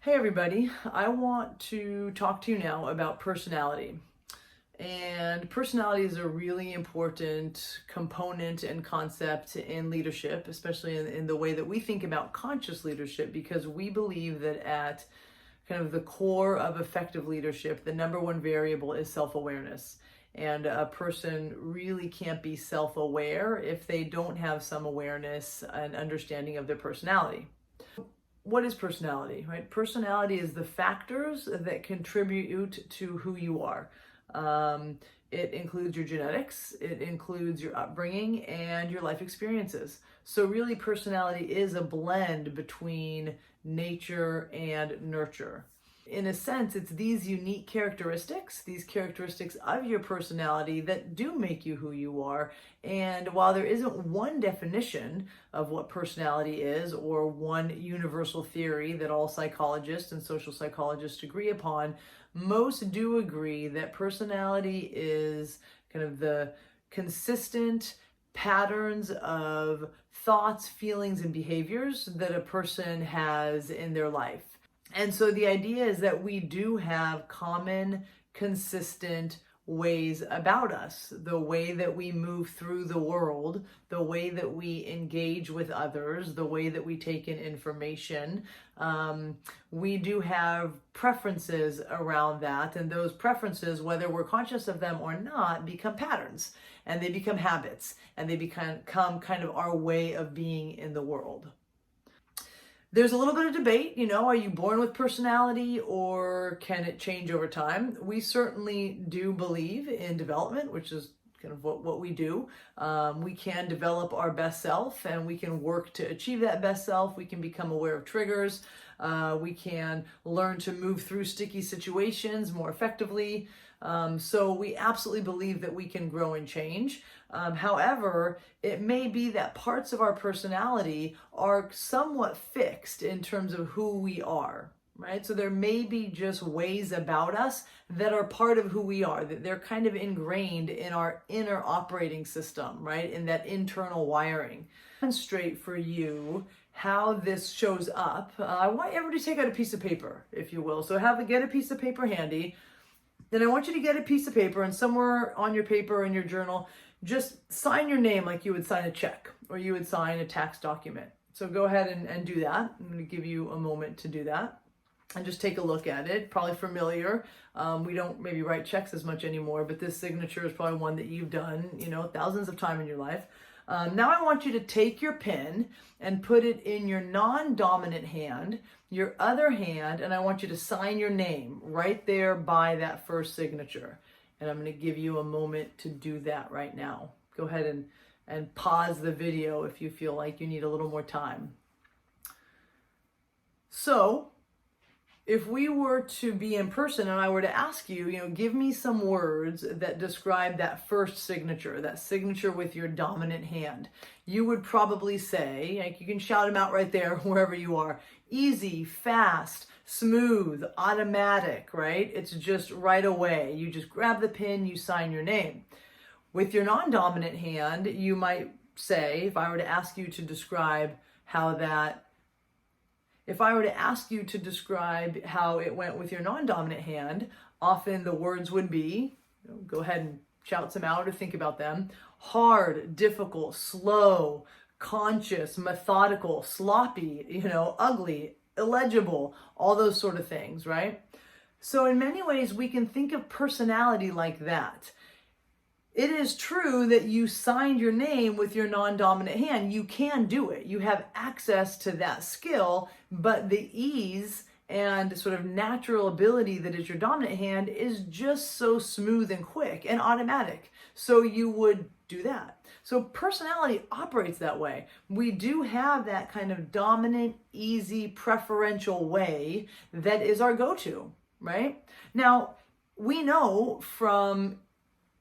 Hey everybody, I want to talk to you now about personality. And personality is a really important component and concept in leadership, especially in the way that we think about conscious leadership, because we believe that at kind of the core of effective leadership, the number one variable is self-awareness. And a person really can't be self-aware if they don't have some awareness and understanding of their personality. What is personality, right? Personality is the factors that contribute to who you are. It includes your genetics, it includes your upbringing, and your life experiences. So really, personality is a blend between nature and nurture. In a sense, it's these unique characteristics, these characteristics of your personality that do make you who you are. And while there isn't one definition of what personality is or one universal theory that all psychologists and social psychologists agree upon, most do agree that personality is kind of the consistent patterns of thoughts, feelings, and behaviors that a person has in their life. And so the idea is that we do have common, consistent ways about us, the way that we move through the world, the way that we engage with others, the way that we take in information. We do have preferences around that, and those preferences, whether we're conscious of them or not, become patterns, and they become habits, and they become kind of our way of being in the world. There's a little bit of debate, are you born with personality or can it change over time? We certainly do believe in development, which is kind of what we do. We can develop our best self and we can work to achieve that best self. We can become aware of triggers. We can learn to move through sticky situations more effectively. So we absolutely believe that we can grow and change. However, it may be that parts of our personality are somewhat fixed in terms of who we are, right? So there may be just ways about us that are part of who we are, that they're kind of ingrained in our inner operating system, right? In that internal wiring. Demonstrate for you how this shows up. I want everybody to take out a piece of paper, if you will. So get a piece of paper handy. Then I want you to get a piece of paper, and somewhere on your paper in your journal, just sign your name like you would sign a check or you would sign a tax document. So go ahead and do that. I'm going to give you a moment to do that and just take a look at it. Probably familiar. We don't maybe write checks as much anymore, but this signature is probably one that you've done, thousands of times in your life. Now I want you to take your pen and put it in your non-dominant hand, your other hand, and I want you to sign your name right there by that first signature. And I'm going to give you a moment to do that right now. Go ahead and pause the video if you feel like you need a little more time. So, if we were to be in person and I were to ask you, give me some words that describe that first signature, that signature with your dominant hand, you would probably say, like you can shout them out right there wherever you are, easy, fast, smooth, automatic, right? It's just right away. You just grab the pen, you sign your name. With your non-dominant hand, you might say, if I were to ask you to describe how it went with your non-dominant hand, often the words would be, go ahead and shout some out or think about them, hard, difficult, slow, conscious, methodical, sloppy, ugly, illegible, all those sort of things, right? So in many ways, we can think of personality like that. It is true that you signed your name with your non-dominant hand. You can do it. You have access to that skill, but the ease and sort of natural ability that is your dominant hand is just so smooth and quick and automatic. So you would do that. So personality operates that way. We do have that kind of dominant, easy, preferential way that is our go-to, right? Now, we know from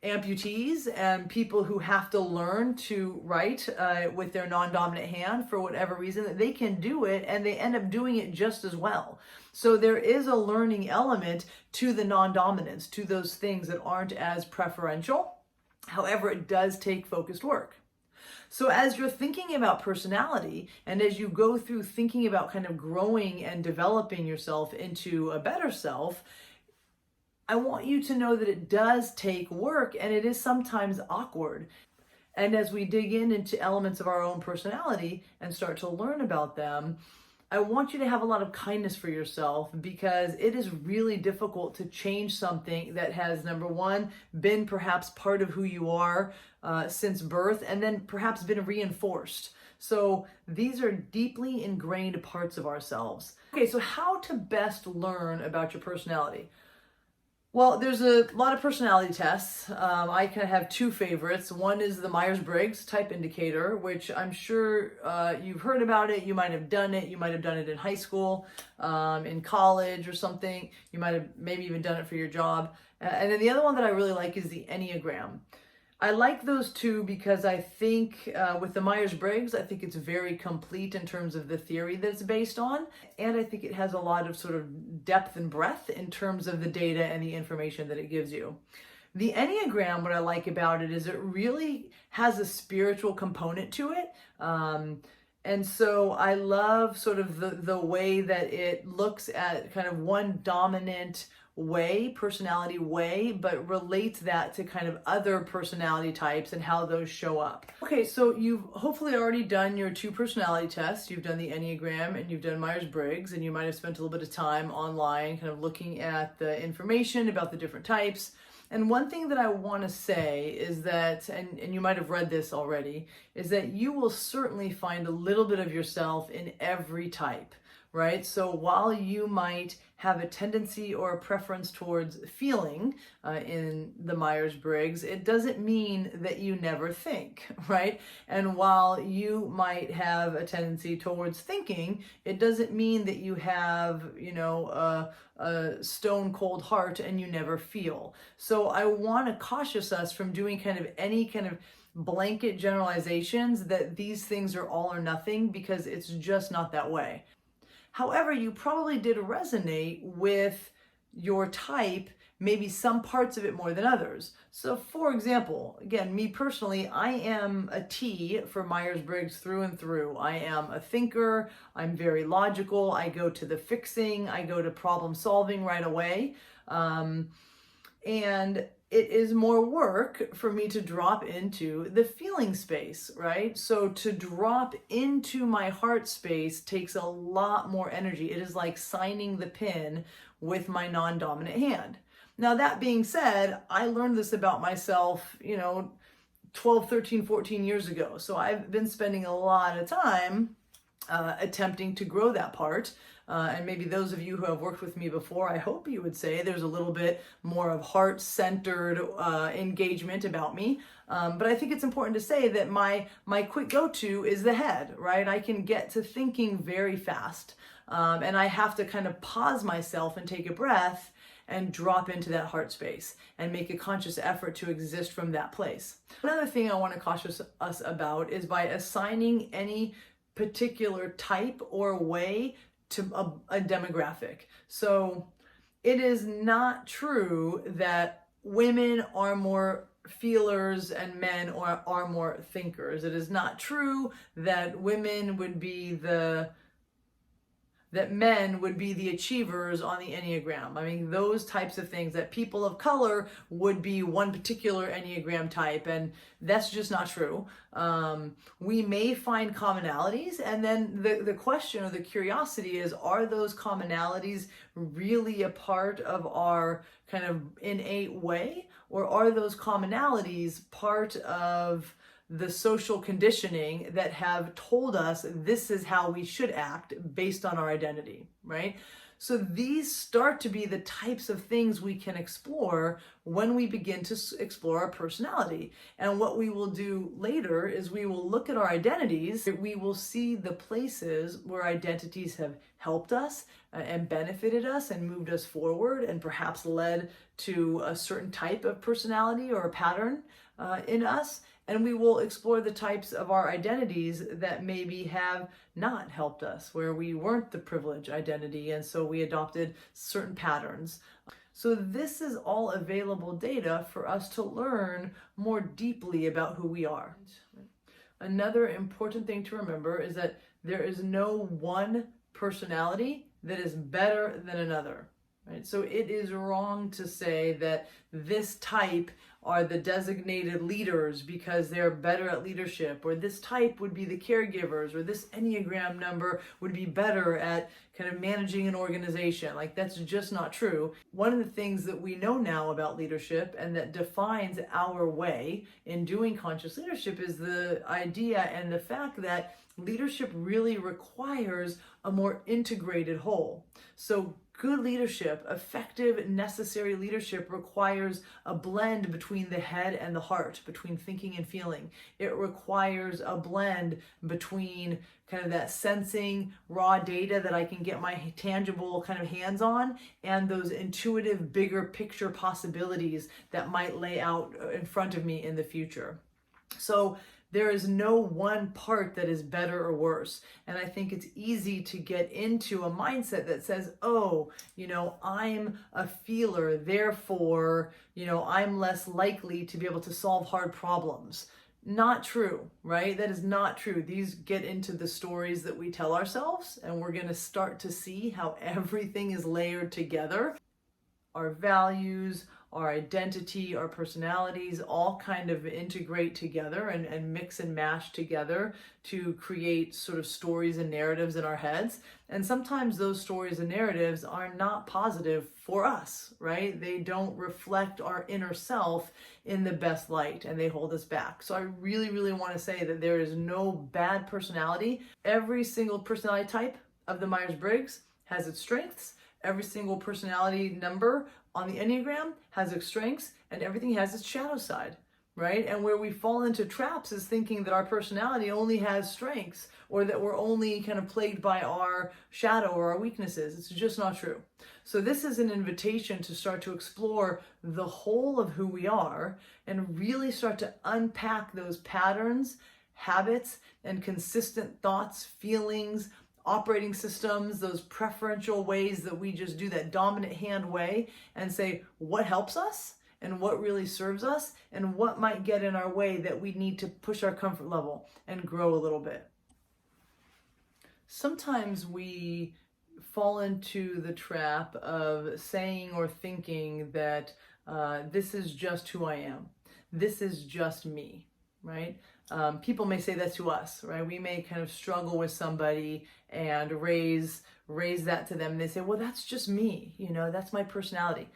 amputees and people who have to learn to write with their non-dominant hand for whatever reason, that they can do it and they end up doing it just as well. So there is a learning element to the non-dominance, to those things that aren't as preferential. However, it does take focused work. So as you're thinking about personality, and as you go through thinking about kind of growing and developing yourself into a better self, I want you to know that it does take work and it is sometimes awkward. And as we dig into elements of our own personality and start to learn about them, I want you to have a lot of kindness for yourself, because it is really difficult to change something that has, number one, been perhaps part of who you are since birth, and then perhaps been reinforced. So these are deeply ingrained parts of ourselves. Okay, so how to best learn about your personality? Well, there's a lot of personality tests. I kind of have two favorites. One is the Myers-Briggs type indicator, which I'm sure you've heard about it. You might have done it. You might have done it in high school, in college or something. You might have maybe even done it for your job. And then the other one that I really like is the Enneagram. I like those two because I think with the Myers-Briggs, I think it's very complete in terms of the theory that it's based on. And I think it has a lot of sort of depth and breadth in terms of the data and the information that it gives you. The Enneagram, what I like about it is it really has a spiritual component to it. And so I love sort of the way that it looks at kind of one dominant way, personality way, but relates that to kind of other personality types and how those show up. Okay, so you've hopefully already done your two personality tests. You've done the Enneagram and you've done Myers-Briggs, and you might have spent a little bit of time online kind of looking at the information about the different types. And one thing that I want to say is that, and you might have read this already, is that you will certainly find a little bit of yourself in every type. Right? So while you might have a tendency or a preference towards feeling in the Myers-Briggs, it doesn't mean that you never think, right? And while you might have a tendency towards thinking, it doesn't mean that you have, a stone cold heart and you never feel. So I want to caution us from doing kind of any kind of blanket generalizations that these things are all or nothing, because it's just not that way. However, you probably did resonate with your type, maybe some parts of it more than others. So for example, again, me personally, I am a T for Myers-Briggs through and through. I am a thinker. I'm very logical. I go to the fixing. I go to problem solving right away. And it is more work for me to drop into the feeling space, right? So to drop into my heart space takes a lot more energy. It is like signing the pin with my non-dominant hand. Now, that being said, I learned this about myself, 12, 13, 14 years ago. So I've been spending a lot of time attempting to grow that part. And maybe those of you who have worked with me before, I hope you would say there's a little bit more of heart-centered engagement about me. But I think it's important to say that my quick go-to is the head, right? I can get to thinking very fast. And I have to kind of pause myself and take a breath and drop into that heart space and make a conscious effort to exist from that place. Another thing I want to caution us about is by assigning any particular type or way to a demographic. So it is not true that women are more feelers and men are more thinkers. It is not true that men would be the achievers on the Enneagram. I mean, those types of things, that people of color would be one particular Enneagram type, and that's just not true. We may find commonalities, and then the question or the curiosity is, are those commonalities really a part of our kind of innate way, or are those commonalities part of the social conditioning that have told us this is how we should act based on our identity, right? So these start to be the types of things we can explore when we begin to explore our personality. And what we will do later is we will look at our identities. We will see the places where identities have helped us and benefited us and moved us forward and perhaps led to a certain type of personality or a pattern in us. And we will explore the types of our identities that maybe have not helped us, where we weren't the privileged identity, and so we adopted certain patterns. So this is all available data for us to learn more deeply about who we are. Another important thing to remember is that there is no one personality that is better than another. Right? So it is wrong to say that this type are the designated leaders because they're better at leadership, or this type would be the caregivers, or this Enneagram number would be better at kind of managing an organization. Like, that's just not true. One of the things that we know now about leadership and that defines our way in doing conscious leadership is the idea and the fact that leadership really requires a more integrated whole. So good leadership, effective, necessary leadership requires a blend between the head and the heart, between thinking and feeling. It requires a blend between kind of that sensing raw data that I can get my tangible kind of hands on and those intuitive, bigger picture possibilities that might lay out in front of me in the future. So there is no one part that is better or worse. And I think it's easy to get into a mindset that says, oh, I'm a feeler, therefore, I'm less likely to be able to solve hard problems. Not true, right? That is not true. These get into the stories that we tell ourselves, and we're going to start to see how everything is layered together. Our values, our identity, our personalities all kind of integrate together and mix and mash together to create sort of stories and narratives in our heads. And sometimes those stories and narratives are not positive for us, right? They don't reflect our inner self in the best light and they hold us back. So I really, really want to say that there is no bad personality. Every single personality type of the Myers-Briggs has its strengths. Every single personality number on the Enneagram has its strengths, and everything has its shadow side, right? And where we fall into traps is thinking that our personality only has strengths, or that we're only kind of plagued by our shadow or our weaknesses. It's just not true. So this is an invitation to start to explore the whole of who we are and really start to unpack those patterns, habits, and consistent thoughts, feelings, operating systems, those preferential ways that we just do that dominant hand way, and say what helps us and what really serves us and what might get in our way that we need to push our comfort level and grow a little bit. Sometimes we fall into the trap of saying or thinking that this is just who I am. This is just me, right? People may say that to us, right? We may kind of struggle with somebody and raise that to them. And they say, well, that's just me. That's my personality.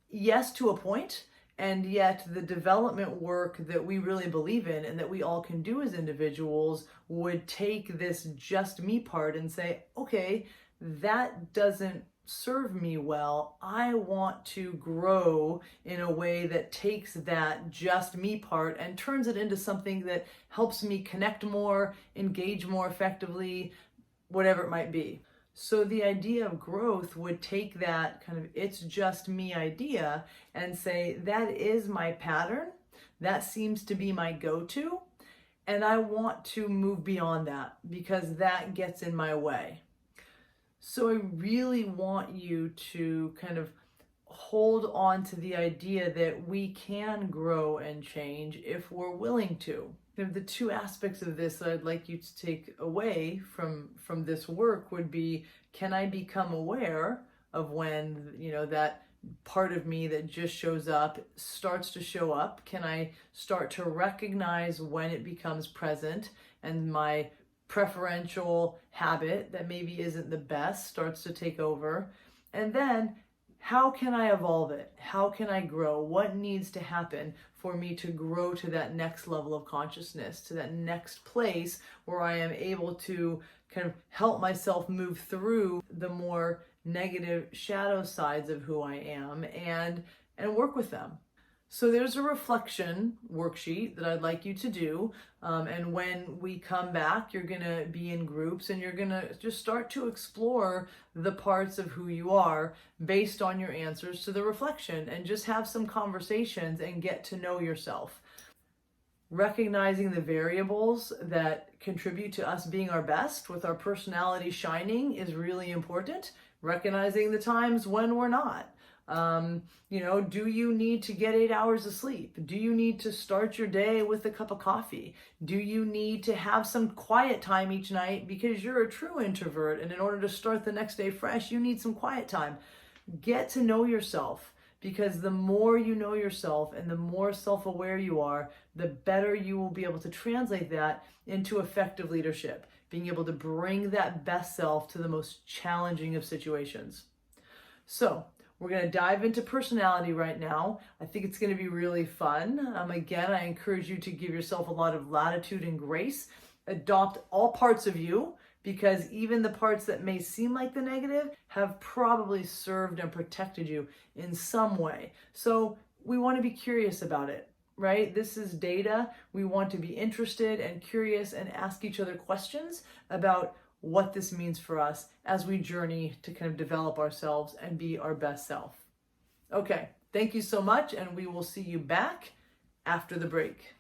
Yes, to a point. And yet the development work that we really believe in and that we all can do as individuals would take this just me part and say, okay, that doesn't serve me well. I want to grow in a way that takes that just me part and turns it into something that helps me connect more, engage more effectively, whatever it might be. So the idea of growth would take that kind of it's just me idea and say, that is my pattern. That seems to be my go-to. And I want to move beyond that because that gets in my way. So I really want you to kind of hold on to the idea that we can grow and change if we're willing to. The two aspects of this that I'd like you to take away from this work would be, can I become aware of when, that part of me that just shows up starts to show up? Can I start to recognize when it becomes present and my preferential habit that maybe isn't the best starts to take over? And then how can I evolve it? How can I grow? What needs to happen for me to grow to that next level of consciousness, to that next place where I am able to kind of help myself move through the more negative shadow sides of who I am and work with them? So there's a reflection worksheet that I'd like you to do. And when we come back, you're going to be in groups and you're going to just start to explore the parts of who you are based on your answers to the reflection and just have some conversations and get to know yourself. Recognizing the variables that contribute to us being our best with our personality shining is really important. Recognizing the times when we're not. Do you need to get 8 hours of sleep? Do you need to start your day with a cup of coffee? Do you need to have some quiet time each night because you're a true introvert, and in order to start the next day fresh, you need some quiet time? Get to know yourself, because the more you know yourself and the more self-aware you are, the better you will be able to translate that into effective leadership, being able to bring that best self to the most challenging of situations. So we're going to dive into personality right now. I think it's going to be really fun. Again, I encourage you to give yourself a lot of latitude and grace. Adopt all parts of you, because even the parts that may seem like the negative have probably served and protected you in some way. So we want to be curious about it, right? This is data. We want to be interested and curious and ask each other questions about what this means for us as we journey to kind of develop ourselves and be our best self. Okay, thank you so much, and we will see you back after the break.